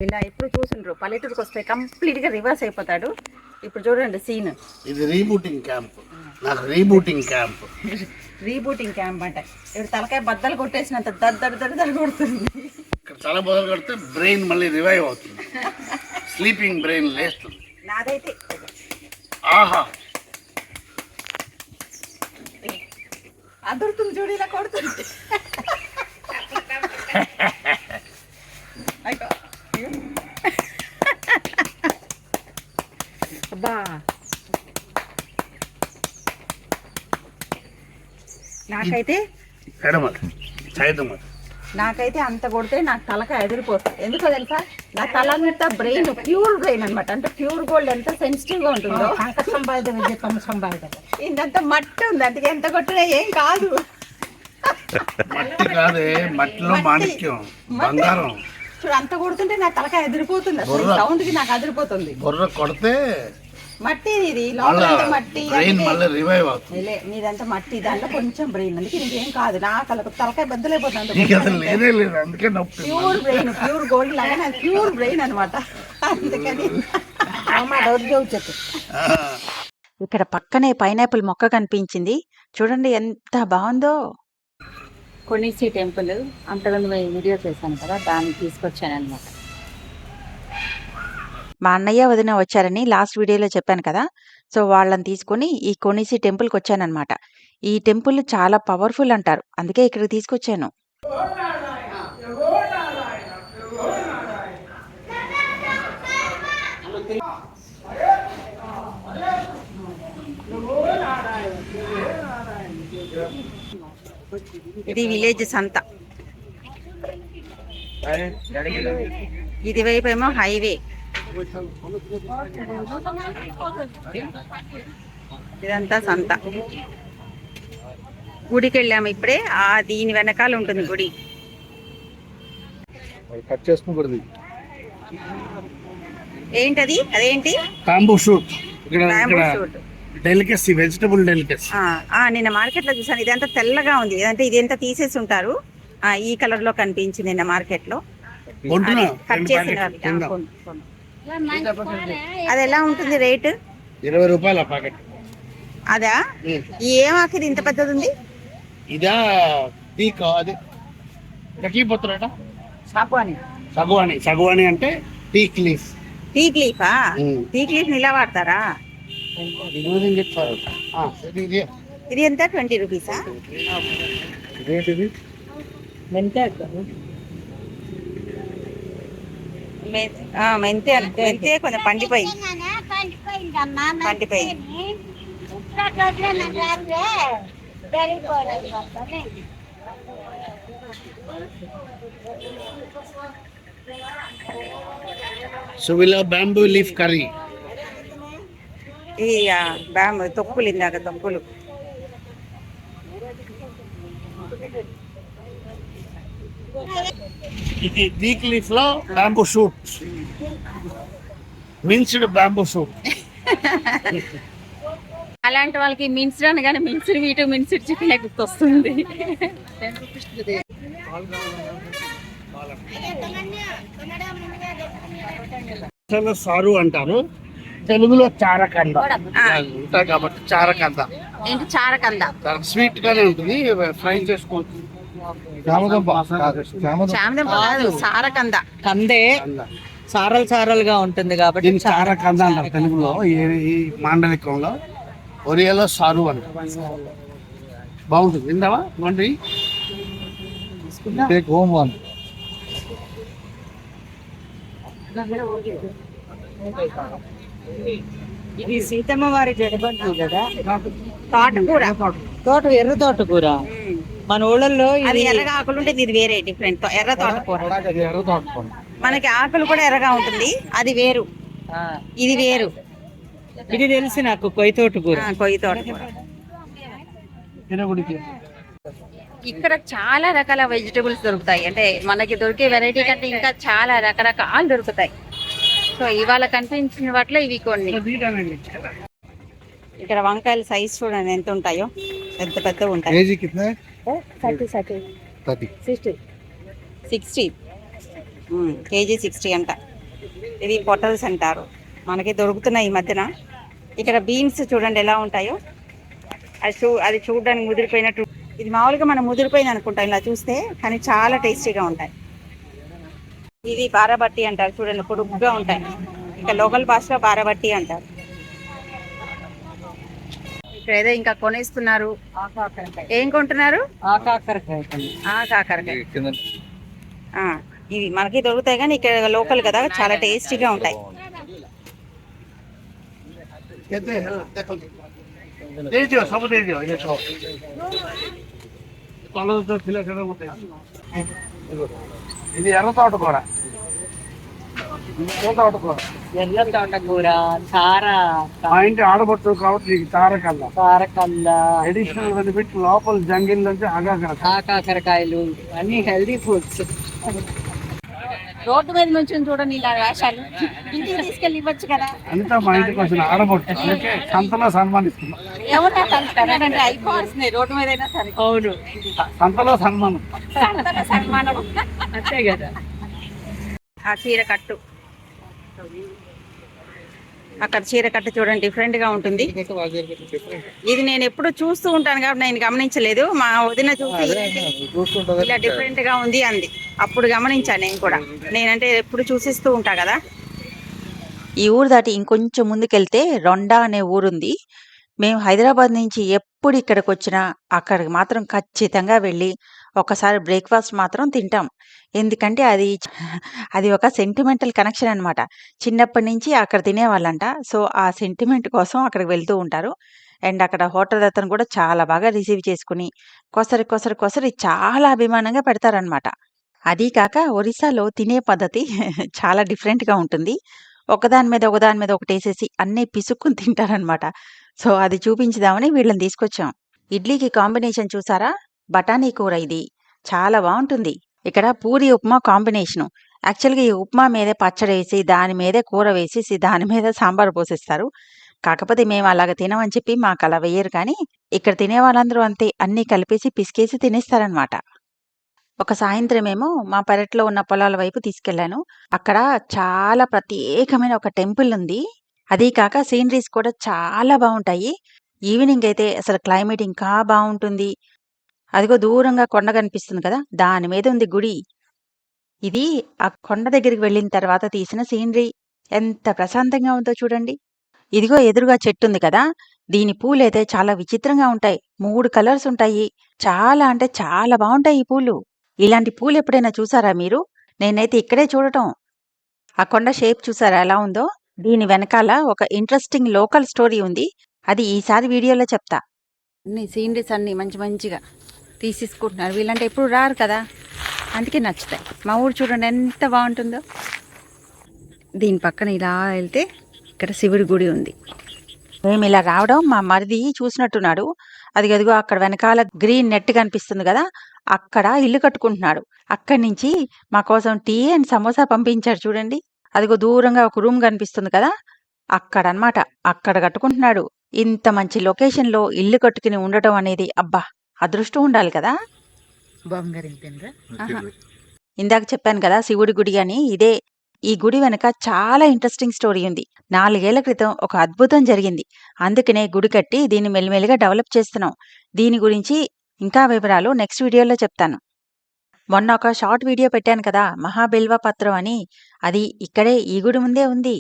ఇలా ఎప్పుడు చూసిండ్రు పల్లెటూరుకి వస్తే కంప్లీట్గా రివర్స్ అయిపోతాడు. ఇప్పుడు చూడండి సీన్. ఇది రీబూటింగ్ క్యాంప్. నాకు రీబూటింగ్ క్యాంప్. రీబూటింగ్ క్యాంప్ అంటే ఇప్పుడు తలకాయ బద్దలు కొట్టేసినంత దర్ కొడుతుంది. ఇక్కడ తల బద్దలు కొడితే బ్రెయిన్ మళ్ళీ రివైవ్ అవుతుంది. స్లీపింగ్ బ్రెయిన్ లేస్తుంది. నాదైతే ఆహా అదురుతుంది చూడు, ఇలా కొడుతుంది. అబ్బా నాకైతే అంత కొడితే నాకు తలకాయ ఎదిరిపోతుంది. ఎందుకో తెలుసా, నా తల అంతా బ్రెయిన్ ప్యూర్ బ్రెయిన్ అనమాట. అంటే ప్యూర్ గోల్డ్ ఎంత సెన్సిటివ్ గా ఉంటుందో. ఇంకంతా మట్టి ఉంది, అందుకే ఎంత కొట్టినా ఏం కాదు. మట్టి కాదే, మట్టిలో మాణిక్యం, బంగారం. చూడు అంత కొడుతుంటే నా తలకాయ ఎదిరిపోతుంది. అసలు సౌండ్ కి నాకు అదిరిపోతుంది. బుర్ర కొడితే మట్టి, ఇది లోపల మట్టి. నీదంతా మట్టి, దాంట్లో కొంచెం బ్రెయిన్, అందుకే నీకేం కాదు. నా తలకాయ బద్దలైపోతుంది. ప్యూర్ బ్రెయిన్, ప్యూర్ గోల్డ్ లాగా నాకు ప్యూర్ బ్రెయిన్ అనమాట. అందుకని ఇక్కడ పక్కనే పైనాపిల్ మొక్క కనిపించింది. చూడండి ఎంత బాగుందో. కొన్నిసి టెంపుల్ అంతకుముందు వీడియో చేశాను కదా, దాన్ని తీసుకొచ్చాను అనమాట. మా అన్నయ్య వదిన వచ్చారని లాస్ట్ వీడియోలో చెప్పాను కదా. సో వాళ్ళని తీసుకొని ఈ కొనిసి టెంపుల్కి వచ్చానమాట. ఈ టెంపుల్ చాలా పవర్ఫుల్ అంటారు, అందుకే ఇక్కడికి తీసుకొచ్చాను. ఇది విలేజ్ సంత. ఇది వైపు ఏమో హైవే. ఇదంతా సంత. గుడికి వెళ్ళాము ఇప్పుడే. దీని వెనకాల ఉంటుంది గుడి. ఏంటది? అదేంటి? Bamboo shoot. Delicacy, vegetable delicacy. నిన్న మార్కెట్ లో చూసాను. ఇదంతా తెల్లగా ఉంది, అంటే ఇది ఎంత తీసేసి ఉంటారు. ఈ కలర్ లో కనిపించింది నిన్న మార్కెట్ లో. కట్ చేసిన అది ఎలా ఉంటుంది రేటు? 20 రూపాయల ప్యాకెట్. అదా? ఏం ఆఖరి ఇంత పెద్దది ఉంది? ఇదా అది సగువాని అంటే టీక్ లీఫ్. టీక్ లీఫా? టీక్ లీఫ్ ఇలా వాడతారా? ఇది ఎంత? 20 రూపీసా? మెంతే కొంచెం పండిపోయింది. So we'll have bamboo leaf curry. Bamboo తొక్కులు, ఇందాక తొక్కులు. ఇది టీక్ లీఫ్ లో bamboo shoot, minced bamboo shoot. అలాంటి వాళ్ళకి మిన్స్డ్ అనగానే మిన్స్డ్ మీటు, మిన్స్డ్ చికెన్ గుర్తొస్తుంది. సారు అంటారు, తెలుగులో చారకంద ఉంటాయి కాబట్టి చారకంద. ఏంటి చారకంద? స్వీట్ గానే ఉంటుంది, ఫ్రై చేసుకోవచ్చు. సారకంద కందే సారలు సారలుగా ఉంటుంది కాబట్టి చారకంద అంటారు తెలుగులో. ఈ మాండలికంలో ఒరియాలో సారు అంటారు. బాగుంటుంది. విందావా? వండి హోమ్ వన్. ఇది సీతమ్మ వారి జడబంటు కదా, తోటకూర. ఎర్ర తోటకూర. మన ఊళ్ళల్లో అది ఎర్రగా ఆకులు ఉంటుంది, ఇది వేరే డిఫరెంట్. ఎర్ర తోటకూర మనకి ఆకులు కూడా ఎర్రగా ఉంటుంది, అది వేరు, ఇది వేరు. ఇది తెలిసి నాకు కొయ్యి తోటకూర. ఇక్కడ చాలా రకాల వెజిటబుల్స్ దొరుకుతాయి. అంటే మనకి దొరికే వెరైటీ కంటే ఇంకా చాలా రకరకాలు దొరుకుతాయి. సో ఇవాళ కనిపించిన వాటిలో ఇవి కొన్ని. ఇక్కడ వంకాయల సైజ్ చూడండి ఎంత ఉంటాయో, ఎంత పెద్ద ఉంటాయి. 60 కేజీ 60 అంట. ఇది పొటల్స్ అంటారు, మనకి దొరుకుతున్నాయి ఈ మధ్యన. ఇక్కడ బీన్స్ చూడండి ఎలా ఉంటాయో, అది చూడడానికి ముదిరిపోయినట్టు. ఇది మామూలుగా మనం ముదిరిపోయింది అనుకుంటాం ఇలా చూస్తే, కానీ చాలా టేస్టీగా ఉంటాయి. ఇది బారాబట్టి అంటారు చూడండి, పొడుగ్గా ఉంటాయి. ఇంకా లోకల్ భాషలో బారాబట్టి అంటారు. ఇక్కడ ఏదో ఇంకా కొనేస్తున్నారు. ఏం కొంటున్నారు? కాకరకాయ. ఇవి మనకి దొరుకుతాయి కానీ ఇక్కడ లోకల్ కదా, చాలా టేస్టీగా ఉంటాయి. ఇది ఎర్ర తోటకూర, ఎర్ర తోటకూర, మా ఇంటి ఆడబట్టు కాబట్టి తారకల్లా అడిషనల్ బెనిఫిట్ లోపల జంగిల్ నుంచి కాకరకాయలు అన్ని హెల్దీ ఫుడ్స్. రోడ్డు మీద నుంచి చూడండి ఇలా వేషాలు, ఇంటికి తీసుకెళ్ళి ఇవ్వచ్చు కదా. అంతా మా ఇంటికి వచ్చిన ఆడబట్టు సంతలో సన్మానిస్తున్నాం. ఎవరైనా కలుస్తారంటే అయిపోవాల్సిందే రోడ్డు మీద అయినా సరే. అవును, సంతలో సన్మానం. సన్మానం అంతే కదా. ఆ చీర కట్టు, అక్కడ చీర కట్టు చూడండి డిఫరెంట్ గా ఉంటుంది. ఇది నేను ఎప్పుడు చూస్తూ ఉంటాను కాబట్టి నేను గమనించలేదు. మా వదిన చూసి ఇలా డిఫరెంట్ గా ఉంది అంది, అప్పుడు గమనించాను నేను కూడా. నేనంటే ఎప్పుడు చూసిస్తూ ఉంటా కదా. ఈ ఊరు దాటి ఇంకొంచెం ముందుకెళ్తే రొండా అనే ఊరుంది. మేము హైదరాబాద్ నుంచి ఎప్పుడు ఇక్కడికి వచ్చినా అక్కడికి మాత్రం ఖచ్చితంగా వెళ్ళి ఒకసారి బ్రేక్ఫాస్ట్ మాత్రం తింటాం. ఎందుకంటే అది ఒక సెంటిమెంటల్ కనెక్షన్ అనమాట. చిన్నప్పటి నుంచి అక్కడ తినేవాళ్ళంట. సో ఆ సెంటిమెంట్ కోసం అక్కడికి వెళ్తూ ఉంటారు. అండ్ అక్కడ హోటల్ అతను కూడా చాలా బాగా రిసీవ్ చేసుకుని కొసరి చాలా అభిమానంగా పెడతారనమాట. అదీ కాక ఒరిస్సాలో తినే పద్ధతి చాలా డిఫరెంట్గా ఉంటుంది. ఒకదాని మీద ఒకటేసేసి అన్నీ పిసుక్కుని తింటారనమాట. సో అది చూపించుదామని వీళ్ళని తీసుకొచ్చాం. ఇడ్లీకి కాంబినేషన్ చూసారా? బఠానీ కూర. ఇది చాలా బాగుంటుంది. ఇక్కడ పూరి ఉప్మా కాంబినేషను. యాక్చువల్గా ఈ ఉప్మా మీదే పచ్చడి వేసి దాని మీదే కూర వేసేసి దాని మీద సాంబార్ పోసేస్తారు. కాకపోతే మేము అలాగ తినమని చెప్పి మాకు అలా వేయరు. కానీ ఇక్కడ తినే వాళ్ళందరూ అంతే, అన్నీ కలిపేసి పిసికేసి తినేస్తారనమాట. ఒక సాయంత్రమేమో మా పెరట్లో ఉన్న పొలాల వైపు తీసుకెళ్లాను. అక్కడ చాలా ప్రత్యేకమైన ఒక టెంపుల్ ఉంది. అదీ కాక సీనరీస్ కూడా చాలా బాగుంటాయి. ఈవినింగ్ అయితే అసలు క్లైమేట్ ఇంకా బాగుంటుంది. అదిగో దూరంగా కొండ కనిపిస్తుంది కదా, దాని మీద ఉంది గుడి. ఇది ఆ కొండ దగ్గరికి వెళ్ళిన తర్వాత తీసిన సీనరీ. ఎంత ప్రశాంతంగా ఉందో చూడండి. ఇదిగో ఎదురుగా చెట్టు ఉంది కదా, దీని పూలైతే చాలా విచిత్రంగా ఉంటాయి. 3 కలర్స్ ఉంటాయి. చాలా అంటే చాలా బాగుంటాయి ఈ పూలు. ఇలాంటి పూలు ఎప్పుడైనా చూసారా మీరు? నేనైతే ఇక్కడే చూడటం. ఆ కొండ షేప్ చూసారా ఎలా ఉందో? దీని వెనకాల ఒక ఇంట్రెస్టింగ్ లోకల్ స్టోరీ ఉంది. అది ఈసారి వీడియోలో చెప్తా. అన్ని సీనరీస్ అన్ని మంచిగా తీసేసుకుంటున్నారు. వీళ్ళంటే ఎప్పుడు రారు కదా, అందుకే నచ్చుతాయి. మా ఊరు చూడండి ఎంత బాగుంటుందో. దీని పక్కన ఇలా వెళ్తే ఇక్కడ శివుడి గుడి ఉంది. మేము ఇలా రావడం మా మరిది చూసినట్టున్నాడు. అదిగో అక్కడ వెనకాల గ్రీన్ నెట్ కనిపిస్తుంది కదా, అక్కడ ఇల్లు కట్టుకుంటున్నాడు. అక్కడి నుంచి మా కోసం టీ అండ్ సమోసా పంపించాడు చూడండి. అదిగో దూరంగా ఒక రూమ్ కనిపిస్తుంది కదా, అక్కడనమాట. అక్కడ కట్టుకుంటున్నాడు. ఇంత మంచి లొకేషన్లో ఇల్లు కట్టుకుని ఉండటం అనేది అబ్బా అదృష్టం ఉండాలి కదా. ఇందాక చెప్పాను కదా శివుడి గుడి అని, ఇదే. ఈ గుడి వెనక చాలా ఇంట్రెస్టింగ్ స్టోరీ ఉంది. 4 ఏళ్ల క్రితం ఒక అద్భుతం జరిగింది. అందుకనే గుడి కట్టి దీన్ని మెల్లిమెల్లిగా డెవలప్ చేస్తున్నాం. దీని గురించి ఇంకా వివరాలు నెక్స్ట్ వీడియోలో చెప్తాను. మొన్న ఒక షార్ట్ వీడియో పెట్టాను కదా, మహాబిల్వ పత్రం అని, అది ఇక్కడే ఈ గుడి ముందే ఉంది.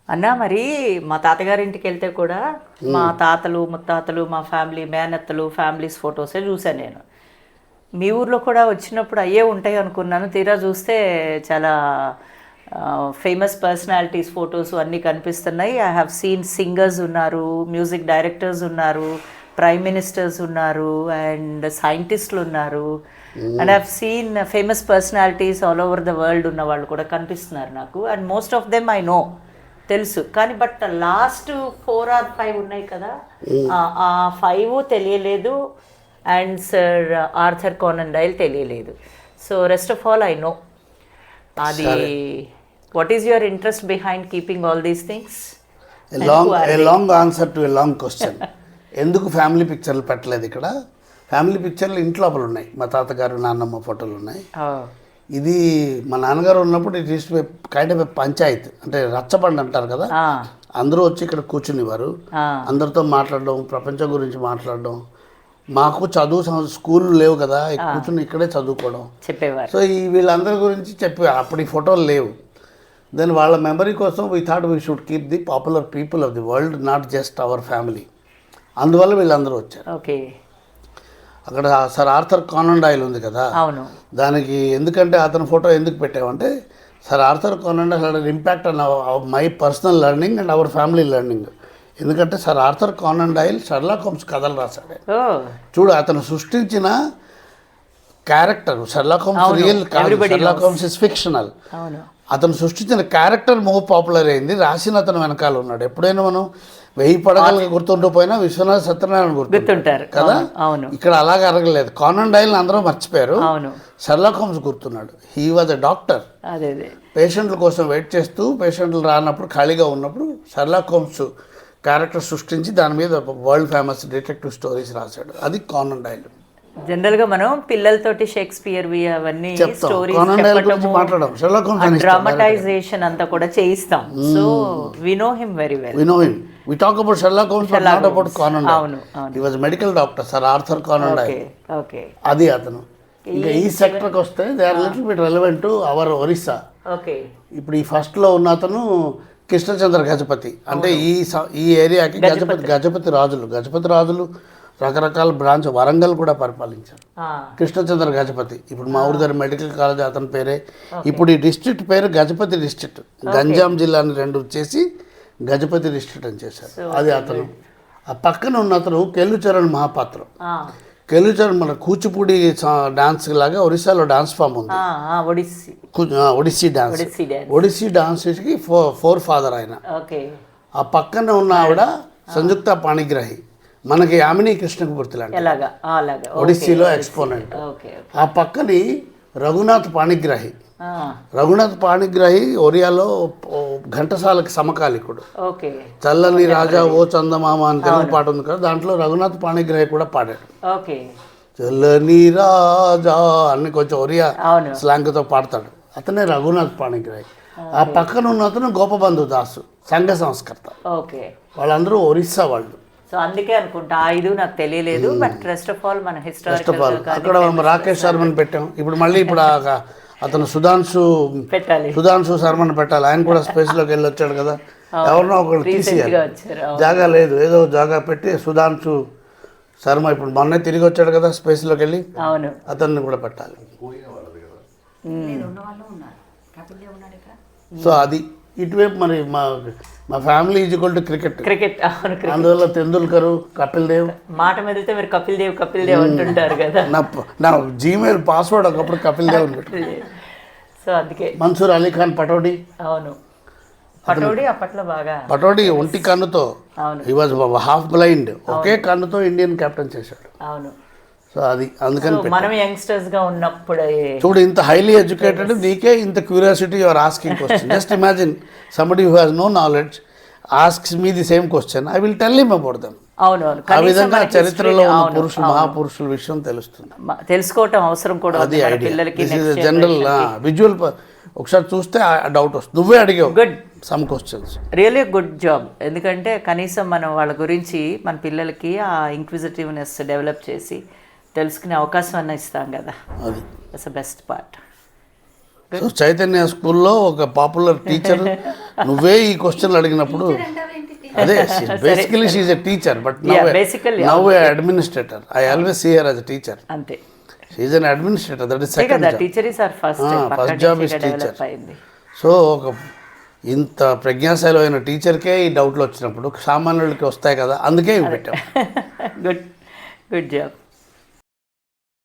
అన్నా మరి మా తాతగారింటికి వెళ్తే కూడా మా తాతలు ముత్తాతలు మా ఫ్యామిలీ మేనత్తలు ఫ్యామిలీస్ ఫొటోసే చూశాను నేను. మీ ఊర్లో కూడా వచ్చినప్పుడు అయ్యే ఉంటాయి అనుకున్నాను. తీరా చూస్తే చాలా ఫేమస్ పర్సనాలిటీస్ ఫొటోస్ అన్నీ కనిపిస్తున్నాయి. ఐ హ్యావ్ సీన్ సింగర్స్ ఉన్నారు, మ్యూజిక్ డైరెక్టర్స్ ఉన్నారు, ప్రైమ్ మినిస్టర్స్ ఉన్నారు, అండ్ సైంటిస్టులు ఉన్నారు. And I have seen famous personalities all over the world ఉన్న వాళ్ళు కూడా కనిపిస్తున్నారు నాకు. And most of them I know, తెలుసు. కానీ బట్ లాస్ట్ 4 or 5 ఉన్నాయి కదా, ఆ 5 తెలియలేదు. And sir Arthur Conan Doyle తెలియలేదు. So rest of all I know. అది what is your interest behind keeping all these things? Long answer to a long question. ఎందుకు family పిక్చర్లు పెట్టలేదు ఇక్కడ? ఫ్యామిలీ పిక్చర్లు ఇంటి లోపల ఉన్నాయి. మా తాతగారు నాన్నమ్మ ఫోటోలు ఉన్నాయి. ఇది మా నాన్నగారు ఉన్నప్పుడు it is kind of Panchayat, అంటే రచ్చబండి అంటారు కదా, ఆ, అందరూ వచ్చి ఇక్కడ కూర్చునేవారు, ఆ, అందరితో మాట్లాడడం, ప్రపంచం గురించి మాట్లాడడం. మాకు చదువు స్కూల్ లేవు కదా, కూర్చుని ఇక్కడే చదువుకోవడం చెప్పేవారు. సో ఈ వీళ్ళందరి గురించి చెప్పి అప్పుడు ఈ ఫోటోలు లేవు. దెన్ వాళ్ళ మెమరీ కోసం we thought we should keep the popular people of the world, not just our family. అందువల్ల వీళ్ళందరూ వచ్చారు. ఓకే, అక్కడ సర్ ఆర్థర్ కానన్ డాయిల్ ఉంది కదా, అవును, దానికి ఎందుకంటే అతని ఫోటో ఎందుకు పెట్టామంటే sir Arthur Conan Doyle had impact on my personal learning and our family learning. ఎందుకంటే sir Arthur Conan Doyle Sherlock Holmes కథలు రాశాడు. ఓ, చూడు, అతను సృష్టించిన క్యారెక్టర్ షెర్లాక్ హోమ్స్ రియల్ కాదు, షెర్లాక్ హోమ్స్ ఇస్ ఫిక్షనల్. అవును, అతను సృష్టించిన క్యారెక్టర్ మోర్ పాపులర్ అయింది, రాసిన అతను వెనకాల ఉన్నాడు. ఎప్పుడైనా మనం 1000 పడగలు గుర్తుండిపోయినా విశ్వనాథ్ సత్యనారాయణ గుర్తుంటారు కదా. అవును, ఇక్కడ అలాగ అరగలేదు. కానన్ డైల్ అందరూ మర్చిపోయారు, అవును, షెర్లాక్ హోమ్స్ గుర్తున్నాడు. He was a doctor. అదే అదే, పేషెంట్ల కోసం వెయిట్ చేస్తూ, పేషెంట్లు రానప్పుడు ఖాళీగా ఉన్నప్పుడు షెర్లాక్ హోమ్స్ క్యారెక్టర్ సృష్టించి దాని మీద వరల్డ్ ఫేమస్ డిటెక్టివ్ స్టోరీస్ రాశాడు. అది కానన్ డైల్. జనరల్ గా మనం పిల్లలతోటి షేక్స్పియర్ స్టోరీస్ మాట్లాడడం, షెర్లాక్ హోమ్స్ డ్రామటైజేషన్ అంతా కూడా చేయిస్తాం. So we know him very well. We know him. We talk about Sherlock Holmes, but not about Conan Doyle. అవును, అవును. He was a medical doctor, Sir Arthur Conan Doyle. Okay, okay, అది అతను. ఇంకా ఈ సెక్టర్కి వస్తే they are little bit relevant to our Orissa. Okay, ఇప్పుడు ఈ ఫస్ట్లో ఉన్న అతను కృష్ణచంద్ర గజపతి. అంటే ఈ ఏరియాకి గజపతి రాజులు రకరకాల బ్రాంచ్, వరంగల్ కూడా పరిపాలించారు. కృష్ణచంద్ర గజపతి. ఇప్పుడు మా ఊరి దగ్గర మెడికల్ కాలేజ్ అతని పేరే. ఇప్పుడు ఈ డిస్ట్రిక్ట్ పేరు గజపతి డిస్ట్రిక్ట్. గంజాం జిల్లాని 2 చేసి గజపతి డిస్ట్రిక్ట్ అని చేశారు. అది అతను. ఆ పక్కన ఉన్న అతను కెల్లుచరణ్ మహాపాత్ర. కెల్లుచరణ్ మన కూచిపూడి డాన్స్ లాగా ఒరిస్సాలో డాన్స్ ఫామ్ ఉంది, ఒడిస్సీ డాన్స్. ఒడిస్సీ డాన్స్కి ఫోర్ ఫాదర్ ఆయన. ఆ పక్కన ఉన్న ఆవిడ సంయుక్త పాణిగ్రాహి, మనకి యామిని కృష్ణమూర్తి లాంటి ఒడిస్సీలో ఎక్స్పోనెంట్. ఆ పక్కని రఘునాథ్ పాణిగ్రాహి. రఘునాథ్ పాణిగ్రాహి ఒరియాలో ఘంటసాలకి సమకాలికుడు. చల్లని రాజా ఓ చందమామ అని తెలుగు పాట ఉంది కదా, దాంట్లో రఘునాథ్ పాణిగ్రాహి కూడా పాడాడు. చల్లని రాజా అని కొంచెం ఒరియా స్లాంగ్తో పాడతాడు. అతనే రఘునాథ్ పాణిగ్రాహి. ఆ పక్కన ఉన్న అతను గోపబంధు దాసు, సంఘ సంస్కర్త. వాళ్ళందరూ ఒరిస్సా వాళ్ళు. సో అందుకే అనుకుంటా 5 నాకు తెలియలేదు. బట్ రెస్ట్ ఆఫ్ ఆల్ మన హిస్టారికల్ అక్కడ మనం రాకేష్ శర్మని పెట్టాం. ఇప్పుడు అతను సుధాంశు శర్మని పెట్టాలి. ఆయన కూడా స్పేస్ లోకి వెళ్ళి వచ్చాడు కదా, ఎవరినో ఒకరు తీసేయాలి. జాగా లేదు, ఏదో జాగా పెట్టి సుధాంశు శర్మ ఇప్పుడు మొన్నే తిరిగి వచ్చాడు కదా స్పేస్ లోకి వెళ్ళి, అవును, అతన్ని కూడా పెట్టాలి. సో అది ఇటువైపు మరి మా family is equal to cricket. అందువల్ల తెందుల్కర్, కపిల్ దేవ్. మాట మీదైతే మీరు కపిల్ దేవ్ అంటుంటారు కదా. నా జీమెయిల్ పాస్వర్డ్ ఒకప్పుడు కపిల్ దేవ్. సో అందుకే మన్సూర్ అలీ ఖాన్ పటౌడీ. అవును, పటౌడీ అప్పట్లో బాగా. పటౌడీ ఒంటి కన్నుతో, హీ వాజ్ హాఫ్ బ్లైండ్, ఒకే కన్నుతో ఇండియన్ కెప్టెన్ చేశాడు. అవును. సో అది అందుకని మనం యంగ్స్టర్స్ గా ఉన్నప్పుడు చూడు, ఇంత హైలీ ఎడ్యుకేటెడ్, నీకే ఇంత curiosity your asking question. Just imagine somebody who has no knowledge asks me the same question, I will tell him about them. అవునవును, ఆ విధంగా చరిత్రలో ఉన్న మహాపురుషుల విషయం తెలుస్తుంది, తెలుసుకోవటం అవసరం కూడా ఉంది పిల్లలకి. జనరల్ విజువల్ ఒకసారి చూస్తే డౌట్ వస్తుంది. నువ్వే అడిగావు good some questions. Really good job. ఎందుకంటే కనీసం మనం వాళ్ళ గురించి మన పిల్లలకి ఆ ఇంక్విజిటివ్నెస్ డెవలప్ చేసి తెలుసుకునే అవకాశం అన్న ఇస్తాం కదా, అది that's the best part. So Chaitanya స్కూల్లో ఒక పాపులర్ టీచర్ నువ్వే ఈ క్వశ్చన్లు అడిగినప్పుడు, అదే basically she is a teacher but now a administrator. I always see her as a teacher. అంతే, she is an administrator. That is second job. Teacher is our first job is teacher. So ఒక ఇంత ప్రజ్ఞాశాలైన టీచర్కే ఈ డౌట్లు వచ్చినప్పుడు సామాన్యులకి వస్తాయి కదా, అందుకే ఇవి పెట్టాం. Good job.